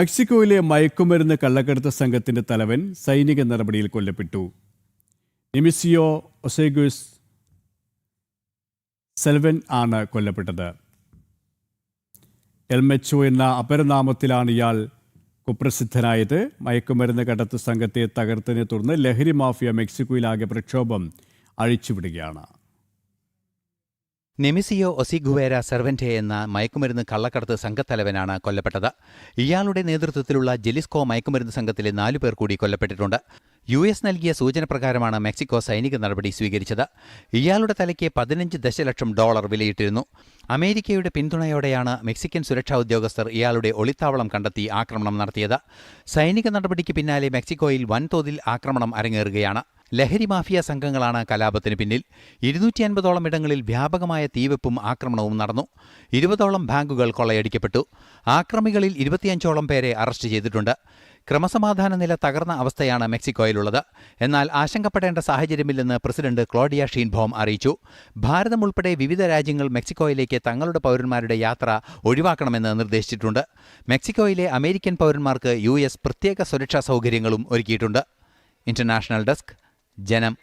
മെക്സിക്കോയിലെ മയക്കുമരുന്ന് കള്ളക്കടത്ത് സംഘത്തിന്റെ തലവൻ സൈനിക നടപടിയിൽ കൊല്ലപ്പെട്ടു. നിമിസിയോ ഒസേഗുസ് സെൽവൻ ആണ് കൊല്ലപ്പെട്ടത്. എൽമെച്ചോ എന്ന അപരനാമത്തിലാണ് ഇയാൾ കുപ്രസിദ്ധനായത്. മയക്കുമരുന്ന് കടത്ത് സംഘത്തെ തകർത്തതിനെ തുടർന്ന് ലഹരി മാഫിയ മെക്സിക്കോയിലാകെ പ്രക്ഷോഭം അഴിച്ചുവിടുകയാണ്. നെമിസിയോ ഒസിഗുവേര സെർവൻറ്റെ എന്ന മയക്കുമരുന്ന് കള്ളക്കടത്ത് സംഘത്തലവനാണ് കൊല്ലപ്പെട്ടത്. ഇയാളുടെ നേതൃത്വത്തിലുള്ള ജെലിസ്കോ മയക്കുമരുന്ന് സംഘത്തിലെ 4 പേർ കൂടി കൊല്ലപ്പെട്ടിട്ടുണ്ട്. US നൽകിയ സൂചന പ്രകാരമാണ് മെക്സിക്കോ സൈനിക നടപടി സ്വീകരിച്ചത്. ഇയാളുടെ തലയ്ക്ക് $15 ദശലക്ഷം വിലയിട്ടിരുന്നു. അമേരിക്കയുടെ പിന്തുണയോടെയാണ് മെക്സിക്കൻ സുരക്ഷാ ഉദ്യോഗസ്ഥർ ഇയാളുടെ ഒളിത്താവളം കണ്ടെത്തി ആക്രമണം നടത്തിയത്. സൈനിക നടപടിക്ക് പിന്നാലെ മെക്സിക്കോയിൽ വൻതോതിൽ ആക്രമണം അരങ്ങേറുകയാണ്. ലഹരി മാഫിയ സംഘങ്ങളാണ് കലാപത്തിന് പിന്നിൽ. 250ഓളം ഇടങ്ങളിൽ വ്യാപകമായ തീവെപ്പും ആക്രമണവും നടന്നു. 20ഓളം ബാങ്കുകൾ കൊള്ളയടിക്കപ്പെട്ടു. ആക്രമികളിൽ 25ഓളം പേരെ അറസ്റ്റ് ചെയ്തിട്ടുണ്ട്. ക്രമസമാധാന നില തകർന്ന അവസ്ഥയാണ് മെക്സിക്കോയിലുള്ളത്. എന്നാൽ ആശങ്കപ്പെടേണ്ട സാഹചര്യമില്ലെന്ന് പ്രസിഡന്റ് ക്ലോഡിയ ഷീൻബോം അറിയിച്ചു. ഭാരതം ഉൾപ്പെടെ വിവിധ രാജ്യങ്ങൾ മെക്സിക്കോയിലേക്ക് തങ്ങളുടെ പൗരന്മാരുടെ യാത്ര ഒഴിവാക്കണമെന്ന് നിർദ്ദേശിച്ചിട്ടുണ്ട്. മെക്സിക്കോയിലെ അമേരിക്കൻ പൗരന്മാർക്ക് US പ്രത്യേക സുരക്ഷാ സൗകര്യങ്ങളും ഒരുക്കിയിട്ടുണ്ട്. ഇന്റർനാഷണൽ ഡെസ്ക്, ജനം.